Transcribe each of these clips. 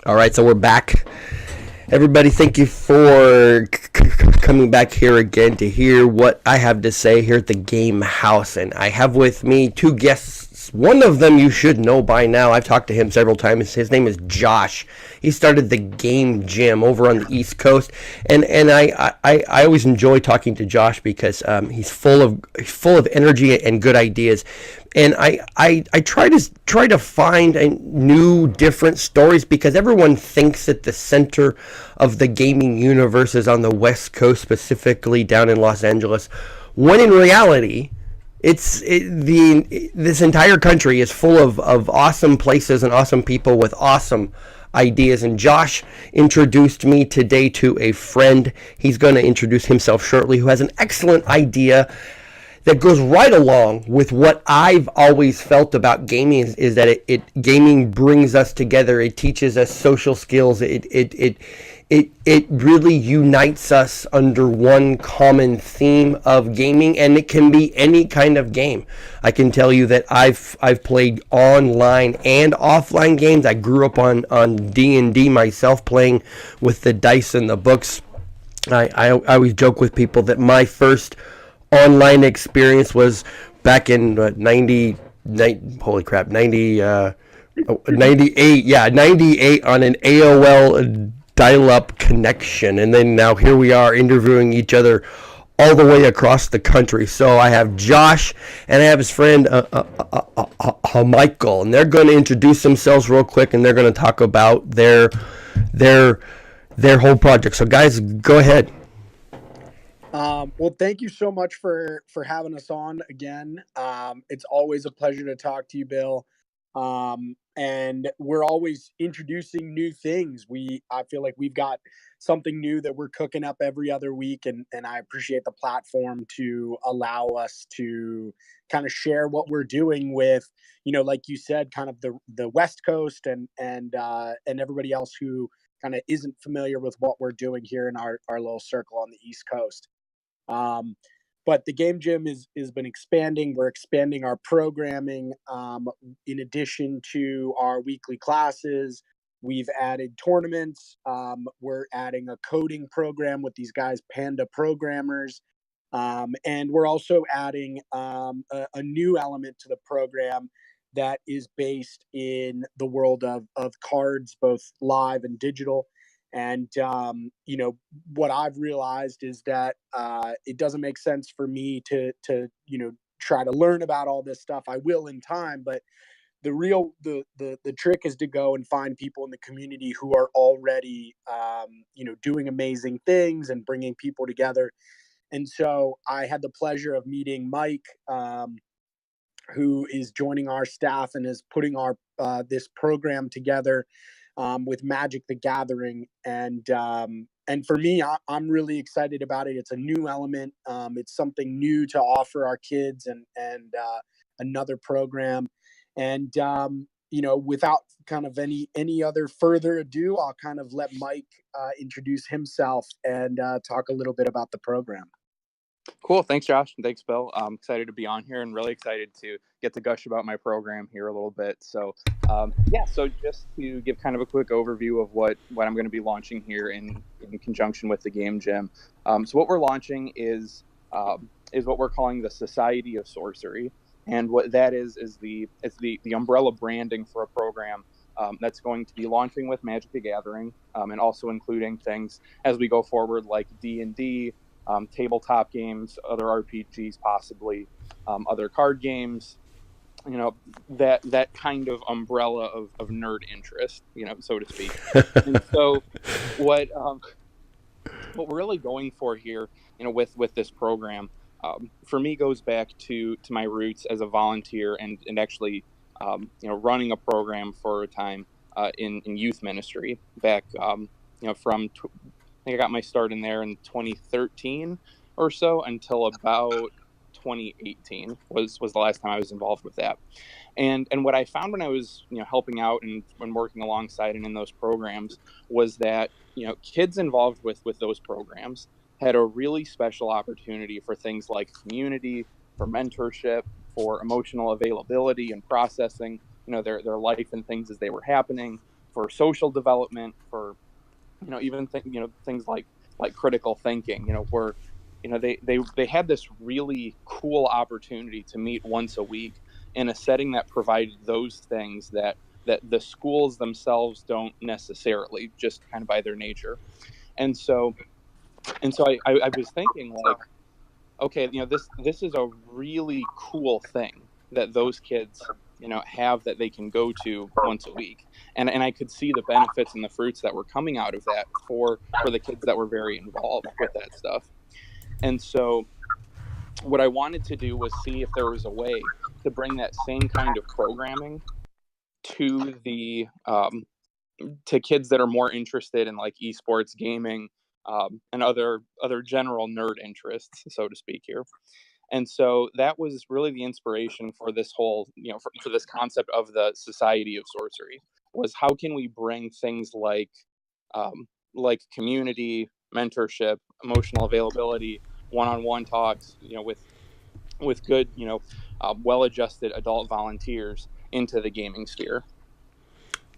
All right, so we're back. Everybody, thank you for coming back here again to hear what I have to say here at the Game House. And I have with me two guests. One of them you should know by now. I've talked to him several times. His name is Josh. He started the Game Gym over on the East Coast, and I always enjoy talking to Josh because he's full of energy and good ideas. And I try to find new different stories because everyone thinks that the center of the gaming universe is on the West Coast, specifically down in Los Angeles, when in reality this entire country is full of awesome places and awesome people with awesome ideas. And Josh introduced me today to a friend. He's going to introduce himself shortly, who has an excellent idea that goes right along with what I've always felt about gaming is that gaming brings us together. It teaches us social skills. It really unites us under one common theme of gaming, and it can be any kind of game. I can tell you that I've played online and offline games. I grew up on D&D myself, playing with the dice and the books. I always joke with people that my first online experience was back in holy crap, 98, yeah, 98 on an AOL dial-up connection. And then now here we are interviewing each other all the way across the country. So I have Josh and I have his friend Michael, and they're going to introduce themselves real quick, and they're going to talk about their whole project. So guys, go ahead. Well, thank you so much for having us on again. It's always a pleasure to talk to you, Bill. And we're always introducing new things. I feel like we've got something new that we're cooking up every other week, and I appreciate the platform to allow us to kind of share what we're doing with, like you said, kind of the West Coast and everybody else who kind of isn't familiar with what we're doing here in our little circle on the East Coast. Um, but the game gym is been expanding. We're expanding our programming. In addition to our weekly classes, we've added tournaments. We're adding a coding program with these guys, Panda Programmers. And we're also adding a new element to the program that is based in the world of cards, both live and digital. And what I've realized is that it doesn't make sense for me to try to learn about all this stuff. I will in time, but the trick is to go and find people in the community who are already doing amazing things and bringing people together. And so I had the pleasure of meeting Mike, who is joining our staff and is putting our this program together with Magic the Gathering. And for me, I'm really excited about it. It's a new element. It's something new to offer our kids and another program. And without kind of any other further ado, I'll kind of let Mike introduce himself and talk a little bit about the program. Cool. Thanks, Josh. And thanks, Bill. I'm excited to be on here and really excited to get to gush about my program here a little bit. So, so just to give kind of a quick overview of what I'm going to be launching here in conjunction with the Game Gym. So what we're launching is what we're calling the Society of Sorcery. And what that is the umbrella branding for a program that's going to be launching with Magic the Gathering, and also including things as we go forward like D&D, tabletop games, other RPGs, possibly other card games, that kind of umbrella of nerd interest, so to speak. And so what we're really going for here, with this program, for me goes back to my roots as a volunteer and actually, running a program for a time in youth ministry back, I think I got my start in there in 2013 or so until about 2018 was the last time I was involved with that. And what I found when I was helping out and when working alongside and in those programs was that kids involved with those programs had a really special opportunity for things like community, for mentorship, for emotional availability and processing their life and things as they were happening. social development, for even things like critical thinking, where they had this really cool opportunity to meet once a week in a setting that provided those things that the schools themselves don't necessarily, just kind of by their nature. And so I was thinking, like, okay, this is a really cool thing that those kids have, that they can go to once a week, and I could see the benefits and the fruits that were coming out of that for the kids that were very involved with that stuff. And so what I wanted to do was see if there was a way to bring that same kind of programming to the to kids that are more interested in like esports, gaming, and other general nerd interests, so to speak here. And so that was really the inspiration for this whole, for this concept of the Society of Sorcery, was how can we bring things like community, mentorship, emotional availability, one-on-one talks, with good, well-adjusted adult volunteers into the gaming sphere.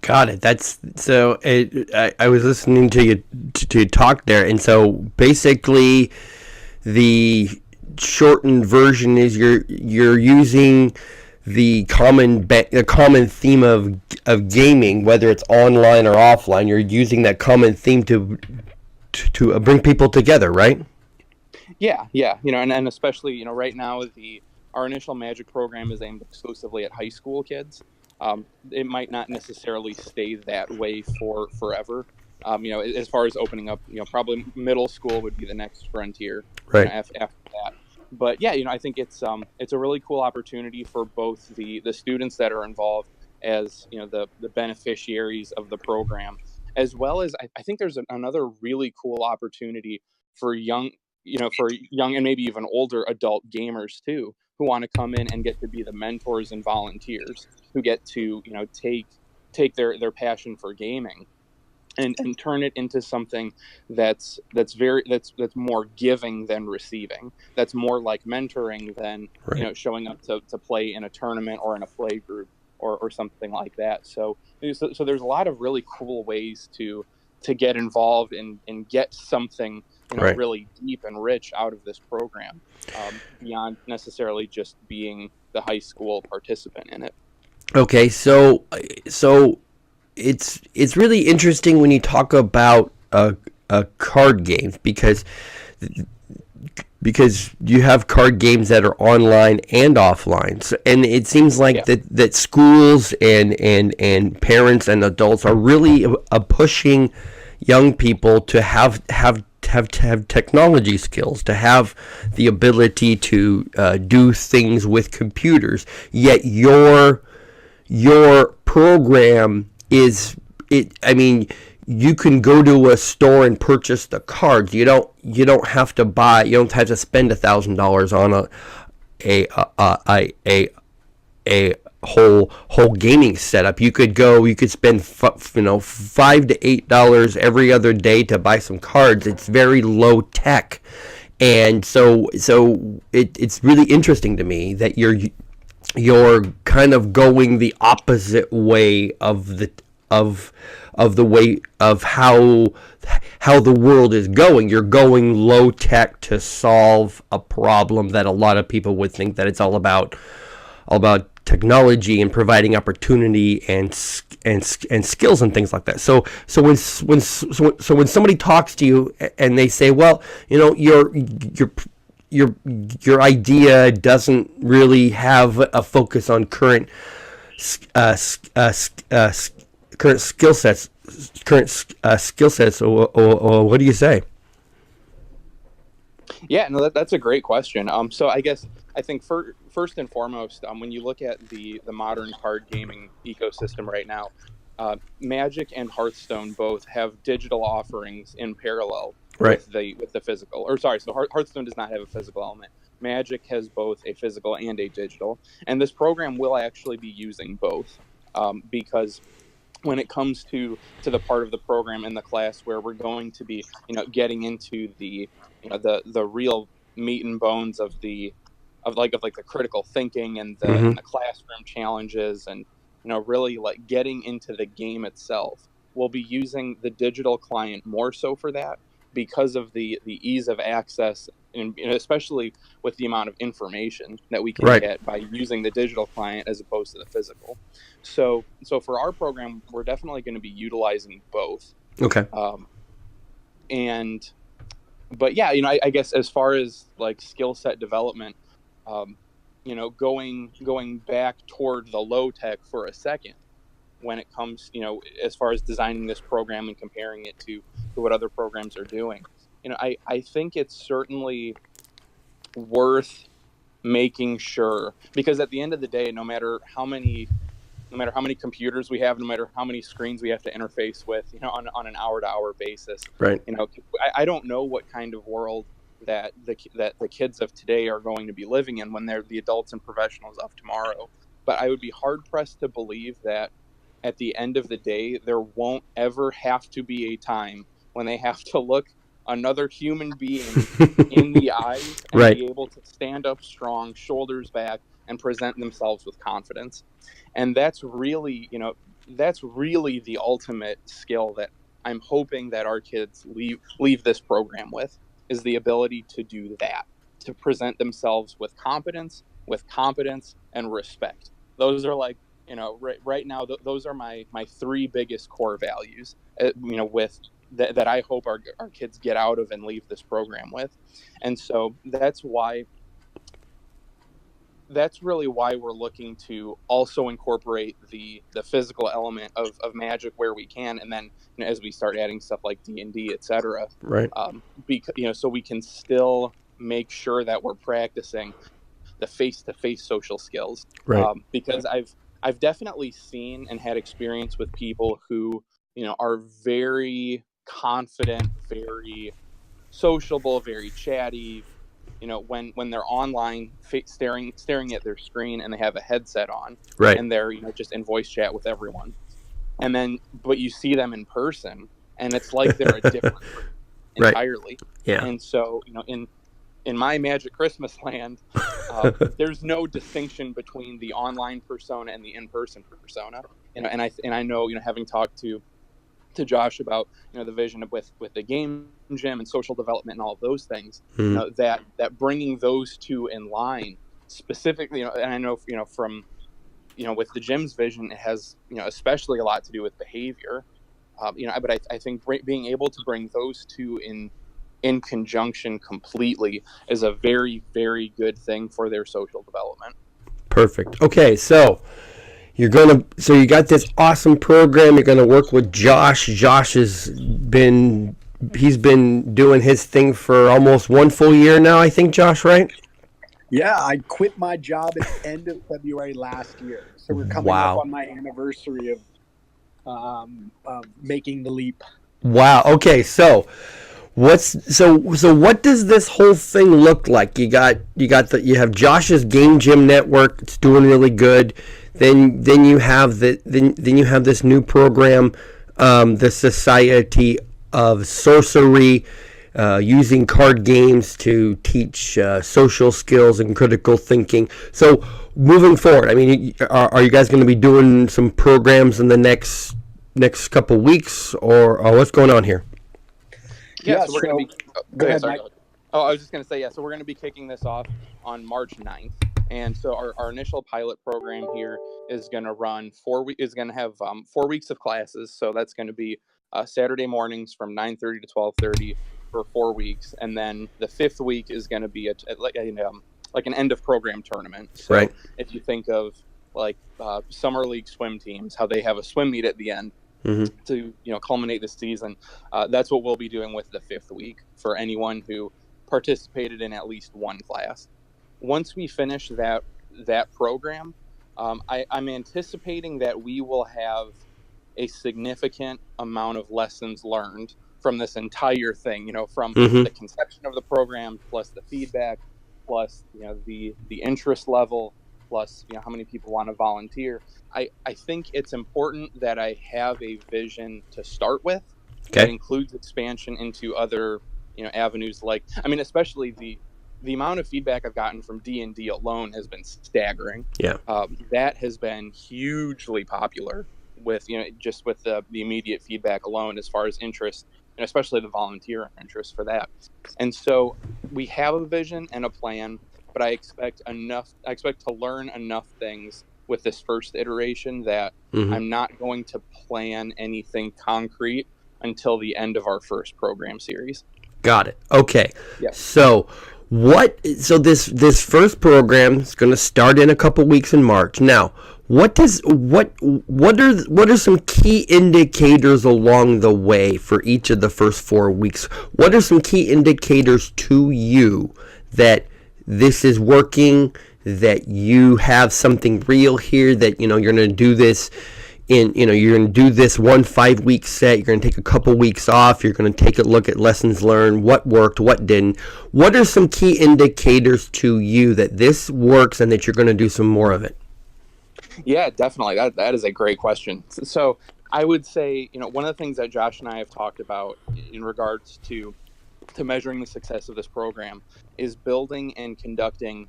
Got it. That's so. I was listening to you to talk there, and so basically, the shortened version is you're using the common theme of gaming, whether it's online or offline. You're using that common theme to bring people together, right? Yeah, and especially right now our initial Magic program is aimed exclusively at high school kids. It might not necessarily stay that way for forever. As far as opening up, probably middle school would be the next frontier, Right. after that. But yeah, I think it's a really cool opportunity for both the students that are involved, as the beneficiaries of the program, as well as I think there's another really cool opportunity for young and maybe even older adult gamers too, who want to come in and get to be the mentors and volunteers, who get to take their passion for gaming and turn it into something that's more giving than receiving, that's more like mentoring than Right. showing up to play in a tournament or in a play group or something like that. So there's a lot of really cool ways to get involved and get something Right. really deep and rich out of this program, beyond necessarily just being the high school participant in it. Okay. So it's really interesting when you talk about card games, because you have card games that are online and offline. So, and it seems like Yeah. that schools and parents and adults are really pushing young people to have technology skills, to have the ability to do things with computers. Yet your program is it. I mean, you can go to a store and purchase the cards. You don't have to buy. You don't have to spend $1,000 on a whole gaming setup. You could spend $5 to $8 every other day to buy some cards. It's very low tech, and so it's really interesting to me that you're kind of going the opposite way of the way of how the world is going. You're going low tech to solve a problem that a lot of people would think that it's all about technology and providing opportunity and skills and things like that. So when somebody talks to you and they say, well, your idea doesn't really have a focus on current current skill sets, or what do you say? Yeah, no, that's a great question. So I think first and foremost, when you look at the modern card gaming ecosystem right now, Magic and Hearthstone both have digital offerings in parallel Right. with the physical. Or sorry, so Hearthstone does not have a physical element. Magic has both a physical and a digital, and this program will actually be using both, because when it comes to the part of the program in the class where we're going to be getting into the the real meat and bones of the critical thinking and the Mm-hmm. classroom challenges, and really like getting into the game itself. We'll be using the digital client more so for that because of the ease of access, and especially with the amount of information that we can get by using the digital client as opposed to the physical. So for our program, we're definitely going to be utilizing both. Okay. But yeah, I guess as far as like skill set development, going back toward the low tech for a second, when it comes, as far as designing this program and comparing it to what other programs are doing, I think it's certainly worth making sure, because at the end of the day, no matter how many computers we have, no matter how many screens we have to interface with, on an hour-to-hour basis, right? I don't know what kind of world that the kids of today are going to be living in when they're the adults and professionals of tomorrow. But I would be hard-pressed to believe that at the end of the day, there won't ever have to be a time when they have to look another human being in the eyes and be able to stand up strong, shoulders back, and present themselves with confidence. And that's really the ultimate skill that I'm hoping that our kids leave this program with, is the ability to do that, to present themselves with competence, and respect. Those are like, right now, those are my three biggest core values, with that I hope our kids get out of and leave this program with. And so that's really why we're looking to also incorporate the physical element of Magic where we can, and then as we start adding stuff like D&D, etc. Right. Because so we can still make sure that we're practicing the face-to-face social skills. Right. Because I've definitely seen and had experience with people who are very confident, very sociable, very chatty, when they're online, staring at their screen, and they have a headset on, right, and they're just in voice chat with everyone, and then but you see them in person, and it's like they're a different person entirely. Yeah. And so in my Magic Christmas land, there's no distinction between the online persona and the in-person persona. And I know, having talked to Josh about the vision with the game gym and social development and all of those things, that bringing those two in line specifically, and I know from with the gym's vision, it has especially a lot to do with behavior, but I think being able to bring those two in conjunction completely is a very, very good thing for their social development. Perfect. Okay, so you got this awesome program. You're gonna work with Josh. Josh he's been doing his thing for almost 1 full year now, I think, Josh, right? Yeah, I quit my job at the end of February last year. So we're coming up on my anniversary of making the leap. Wow. Okay, so what does this whole thing look like? You have Josh's Game Gym network. It's doing really good. Then you have you have this new program, the Society of Sorcery, using card games to teach social skills and critical thinking. So moving forward, I mean, are you guys going to be doing some programs in the next couple weeks, or what's going on here? Yeah, so we're going to be... Go ahead, Mike. I was just going to say, so we're going to be kicking this off on March 9th. And so our initial pilot program here is going to run 4 weeks. Is going to have 4 weeks of classes. So that's going to be Saturday mornings from 9:30 to 12:30 for 4 weeks, and then the 5th week is going to be like an end of program tournament. So if you think of like summer league swim teams, how they have a swim meet at the end to culminate the season, that's what we'll be doing with the 5th week for anyone who participated in at least one class. Once we finish that program, I'm anticipating that we will have a significant amount of lessons learned from this entire thing, from the conception of the program, plus the feedback, plus the interest level, plus how many people want to volunteer. I think it's important that I have a vision to start with that includes expansion into other avenues, like, I mean, especially the amount of feedback I've gotten from D&D alone has been staggering. Yeah. That has been hugely popular with, just with the immediate feedback alone, as far as interest, and especially the volunteer interest for that. And so we have a vision and a plan, but I expect to learn enough things with this first iteration that I'm not going to plan anything concrete until the end of our first program series. Got it. Okay. Yeah. So this first program is going to start in a couple weeks in March. Now, what are some key indicators along the way for each of the first 4 weeks? What are some key indicators to you that this is working, that you have something real here, that you're going to do this you're going to do this 1 5-week set, you're going to take a couple weeks off, you're going to take a look at lessons learned, what worked, what didn't? What are some key indicators to you that this works and that you're going to do some more of it? Yeah, definitely. That is a great question. So I would say, one of the things that Josh and I have talked about in regards to measuring the success of this program is building and conducting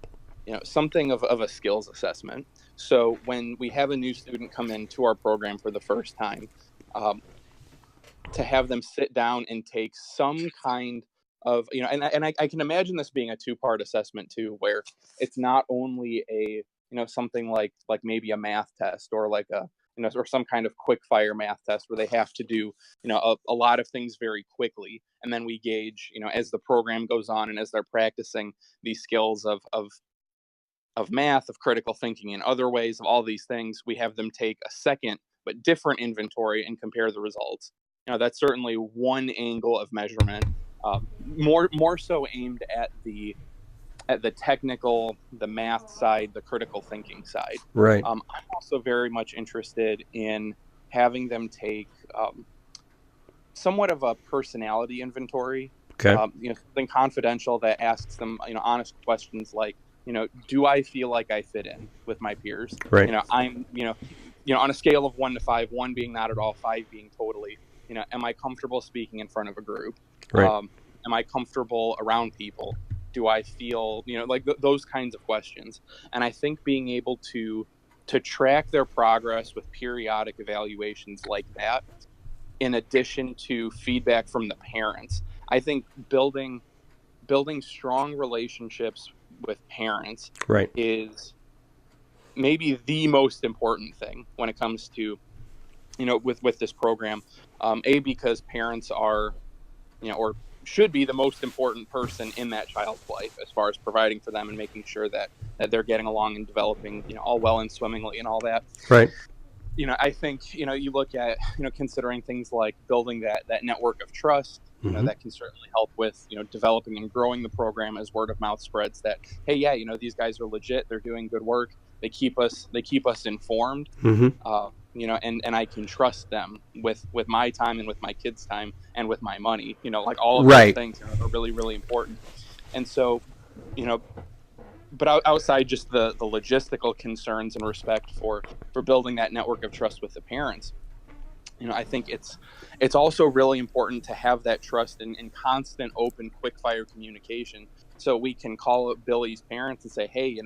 something of a skills assessment. So when we have a new student come into our program for the first time, to have them sit down and take some kind of, and I can imagine this being a 2-part assessment too, where it's not only a, something like maybe a math test, or like a, or some kind of quick fire math test where they have to do, a lot of things very quickly. And then we gauge, as the program goes on and as they're practicing these skills of math, of critical thinking in other ways, of all these things, we have them take a second but different inventory and compare the results. That's certainly one angle of measurement, more so aimed at the technical, the math side, the critical thinking side. Right. I'm also very much interested in having them take somewhat of a personality inventory. Okay. Something confidential that asks them, honest questions like, do I feel like I fit in with my peers? Right. I'm, on a scale of 1 to 5, 1 being not at all, 5 being totally, am I comfortable speaking in front of a group? Right. Am I comfortable around people? Do I feel, those kinds of questions? And I think being able to track their progress with periodic evaluations like that, in addition to feedback from the parents, I think building strong relationships with parents Right. is maybe the most important thing when it comes to, with this program. Because parents are, or should be the most important person in that child's life, as far as providing for them and making sure that they're getting along and developing, all well and swimmingly and all that. Right. I think, you look at, considering things like building that network of trust, that can certainly help with, developing and growing the program as word of mouth spreads that, hey, yeah, these guys are legit. They're doing good work. They keep us informed, and I can trust them with my time and with my kids' time and with my money, like all of those things are really, really important. And so, but outside just the logistical concerns and respect for building that network of trust with the parents, I think it's also really important to have that trust and constant, open, quick fire communication. So we can call up Billy's parents and say, hey,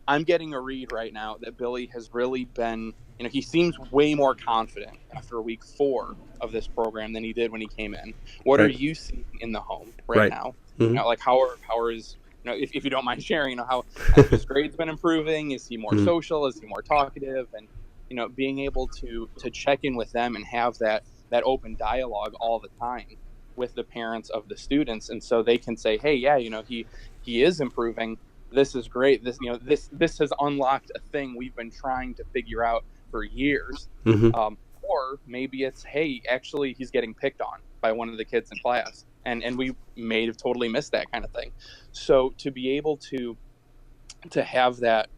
I'm getting a read right now that Billy has really been, he seems way more confident after week 4 of this program than he did when he came in. What are you seeing in the home right now? Like how is, if you don't mind sharing, how has his grades been improving? Is he more social? Is he more talkative? And, being able to check in with them and have that open dialogue all the time with the parents of the students. And so they can say, hey, yeah, he is improving. This is great. This has unlocked a thing we've been trying to figure out for years. Or maybe it's, hey, actually he's getting picked on by one of the kids in class, and we may have totally missed that kind of thing. So to be able to have that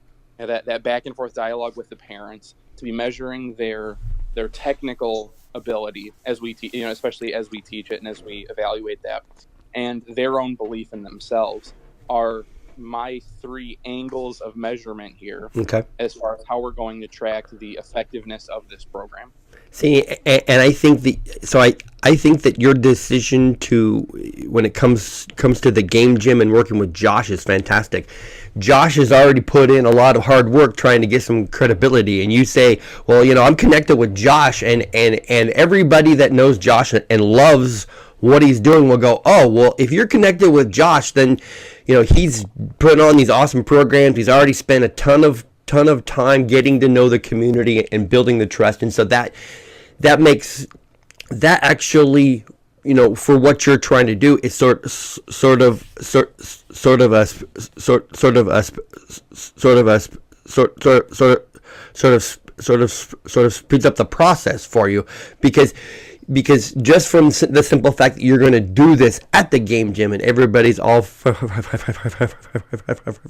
back and forth dialogue with the parents, to be measuring their technical ability as we especially as we teach it and as we evaluate that, and their own belief in themselves, are my 3 angles of measurement here. Okay. As far as how we're going to track the effectiveness of this program. See, and I think I think that your decision to, when it comes to the game gym and working with Josh, is fantastic. Josh has already put in a lot of hard work trying to get some credibility, and you say, well, I'm connected with Josh, and everybody that knows Josh and loves what he's doing will go, oh, well, if you're connected with Josh, then he's putting on these awesome programs. He's already spent a ton of time getting to know the community and building the trust, and so that makes that actually, for what you're trying to do, is sort of speeds up the process for you, because just from the simple fact that you're going to do this at the game gym and everybody's all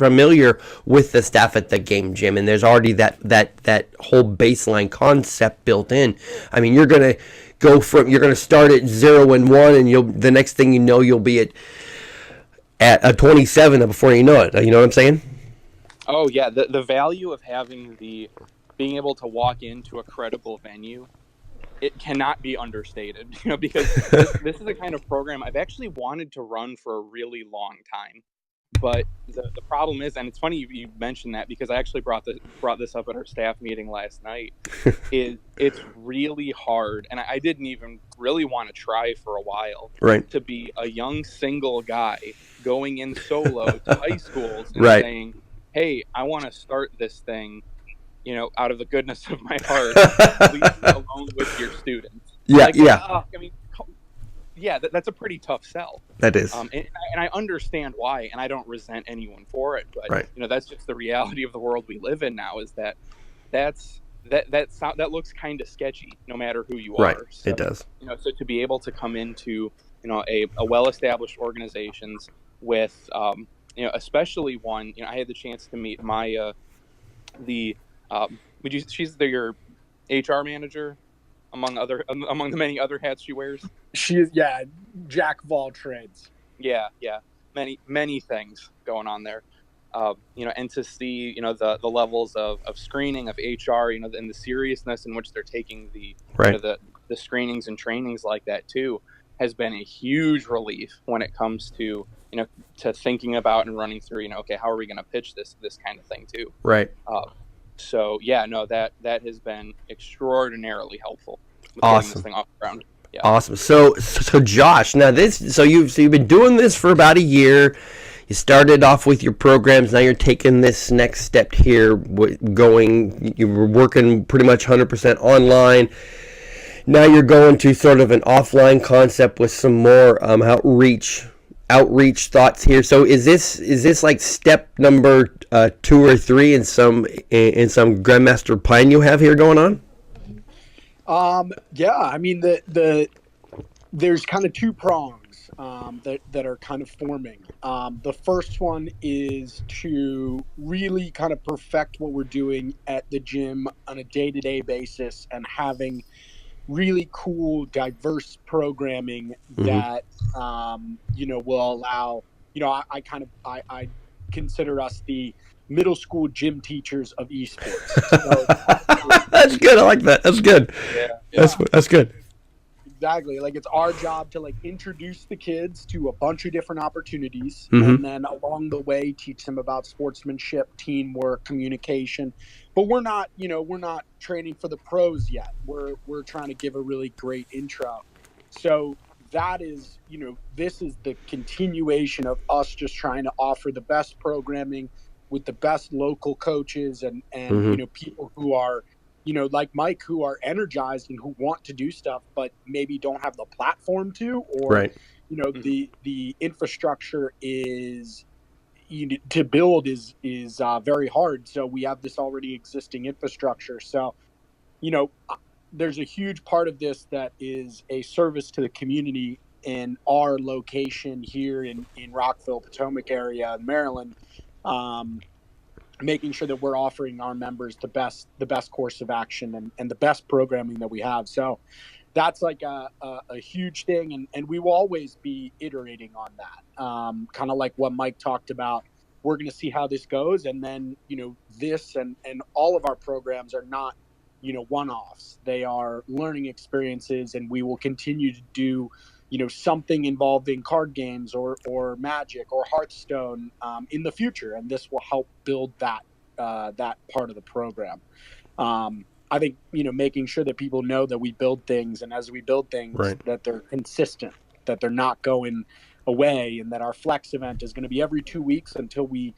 familiar with the staff at the game gym, and there's already that whole baseline concept built in. I mean, you're going to start at 0 and 1, and the next thing you know, you'll be at a 27 before you know it. You know what I'm saying? Oh yeah, the value of being able to walk into a credible venue, it cannot be understated, because this is the kind of program I've actually wanted to run for a really long time. But the problem is, and it's funny you mentioned that, because I actually brought this up at our staff meeting last night, it's really hard, and I didn't even really want to try for a while, right, to be a young single guy going in solo to high schools and right, saying, hey, I want to start this thing, out of the goodness of my heart, leave me alone with your students. Yeah, that's a pretty tough sell. That is. And I understand why, and I don't resent anyone for it, but right, that's just the reality of the world we live in now, is that looks kind of sketchy, no matter who you right. are. So, it does. So to be able to come into, a well-established organizations with, especially one, I had the chance to meet Maya, she's your HR manager, among the many other hats she wears. She is, jack of all trades. Yeah, many things going on there. And to see, the levels of screening of HR, and the seriousness in which they're taking the screenings and trainings like that too, has been a huge relief when it comes to, to thinking about and running through, okay, how are we going to pitch this kind of thing too? Right. So that has been extraordinarily helpful with awesome. getting this thing off the ground. Yeah. Awesome. So Josh, now you've been doing this for about a year. You started off with your programs. Now you're taking this next step here, you were working pretty much 100% online. Now you're going to sort of an offline concept with some more outreach thoughts here. So is this like step number 2 or 3 in some Grandmaster plan you have here going on? Yeah, I mean there's kind of 2 prongs that are kind of forming. The first one is to really kind of perfect what we're doing at the gym on a day-to-day basis, and having really cool, diverse programming that will allow, I consider us the middle school gym teachers of esports. So, that's good. I like that. That's good. Yeah. That's good. Exactly. Like, it's our job to introduce the kids to a bunch of different opportunities, and then along the way teach them about sportsmanship, teamwork, communication. But we're not training for the pros yet. We're trying to give a really great intro. So that is, this is the continuation of us just trying to offer the best programming with the best local coaches and people who are, like Mike, who are energized and who want to do stuff, but maybe don't have the platform to, or, the infrastructure is to build is very hard. So we have this already existing infrastructure. So, there's a huge part of this that is a service to the community in our location here in Rockville, Potomac area, Maryland. Making sure that we're offering our members the best course of action and the best programming that we have. So that's like a huge thing. And we will always be iterating on that. Kind of like what Mike talked about. We're going to see how this goes. And then, this and all of our programs are not one-offs. They are learning experiences, and we will continue to do, something involving card games or Magic or Hearthstone in the future, and this will help build that part of the program. I think, making sure that people know that we build things, and as we build things, Right. that they're consistent, that they're not going away, and that our flex event is going to be every 2 weeks until we,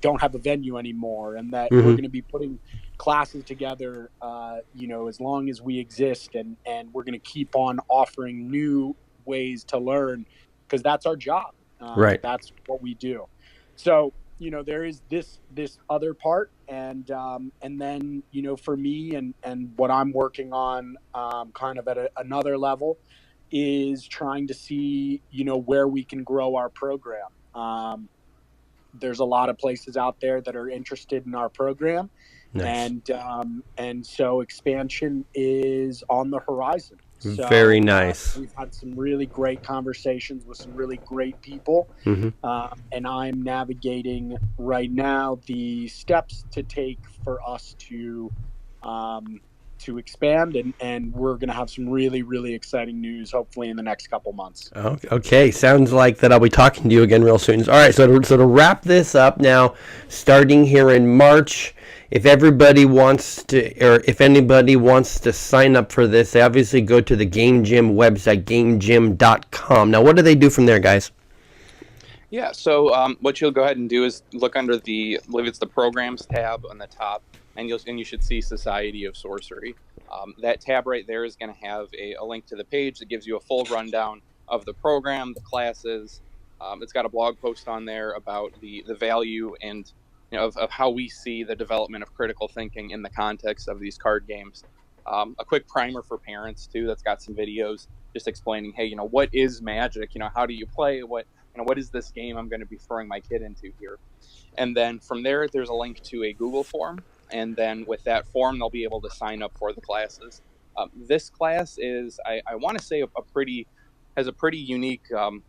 don't have a venue anymore, and that we're Mm-hmm. going to be putting classes together, as long as we exist, and we're going to keep on offering new ways to learn, because that's our job. Right. That's what we do. So, there is this other part, and then, for me, and what I'm working on, kind of at another level, is trying to see, where we can grow our program. There's a lot of places out there that are interested in our program, Nice. and so expansion is on the horizon. Very So nice. we've had some really great conversations with some really great people, Mm-hmm. and I'm navigating right now the steps to take for us to expand, and we're going to have some really, really exciting news hopefully in the next couple months. Okay, sounds like that I'll be talking to you again real soon. All right, so to wrap this up now, starting here in March, if everybody wants to, or if anybody wants to sign up for this, they obviously go to the Game Gym website, gamegym.com. Now, what do they do from there, guys? Yeah, so what you'll go ahead and do is look under I believe it's the Programs tab on the top, and you should see Society of Sorcery. That tab right there is going to have a link to the page that gives you a full rundown of the program, the classes. It's got a blog post on there about the value and of how we see the development of critical thinking in the context of these card games. A quick primer for parents too. That's got some videos just explaining, hey, what is Magic? How do you play? What is this game I'm going to be throwing my kid into here? And then from there, there's a link to a Google form. And then with that form, they'll be able to sign up for the classes. This class is, I want to say, has a pretty unique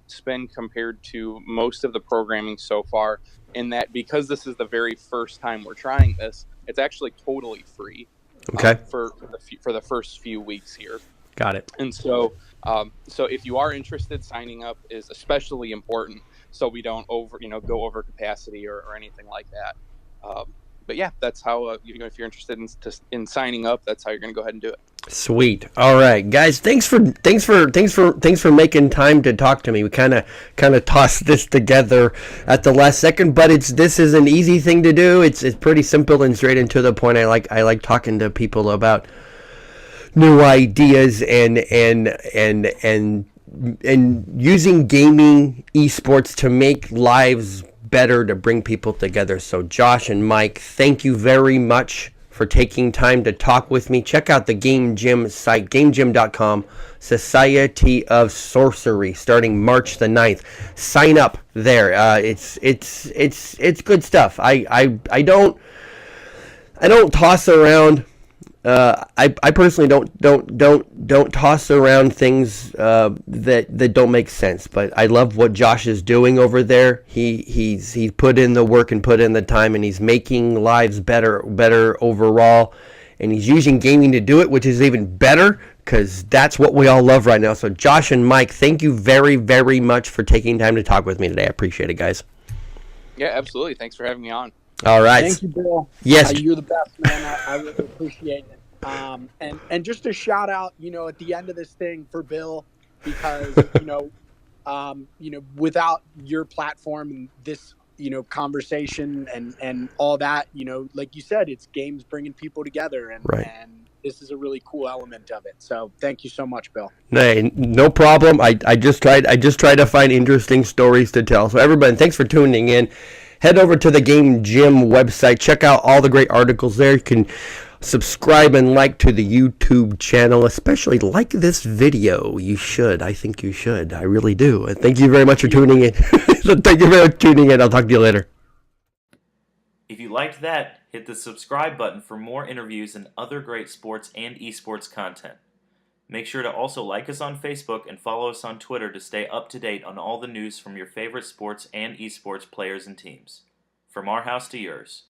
spin compared to most of the programming so far, in that because this is the very first time we're trying this, it's actually totally free. Okay. For the first few weeks here. Got it. And so if you are interested, signing up is especially important, so we don't go over capacity or anything like that. But yeah, that's how if you're interested in signing up, that's how you're going to go ahead and do it. Sweet. All right, guys. Thanks for making time to talk to me. We kind of tossed this together at the last second, but this is an easy thing to do. It's pretty simple and straight and to the point. I like talking to people about new ideas and using gaming esports to make lives better, to bring people together. So Josh and Mike, thank you very much for taking time to talk with me. Check out the Game Gym site, gamegym.com, Society of Sorcery, starting March the 9th. Sign up there. It's good stuff. I don't toss around. I personally don't toss around things that don't make sense. But I love what Josh is doing over there. He's put in the work and put in the time, and he's making lives better overall. And he's using gaming to do it, which is even better, because that's what we all love right now. So Josh and Mike, thank you very, very much for taking time to talk with me today. I appreciate it, guys. Yeah, absolutely. Thanks for having me on. All right. Thank you, Bill. Yes. You're the best, man. I really appreciate it. And just a shout out, at the end of this thing for Bill, because without your platform and this conversation and all that, like you said, it's games bringing people together, and right. And this is a really cool element of it. So thank you so much, Bill. Hey, no problem. I just try to find interesting stories to tell. So everybody, thanks for tuning in. Head over to the Game Gym website. Check out all the great articles there. You can subscribe and like to the YouTube channel. Especially like this video. You should. I think you should. I really do. And thank you very much for tuning in. So thank you very much for tuning in. I'll talk to you later. If you liked that, hit the subscribe button for more interviews and other great sports and esports content. Make sure to also like us on Facebook and follow us on Twitter to stay up to date on all the news from your favorite sports and esports players and teams. From our house to yours.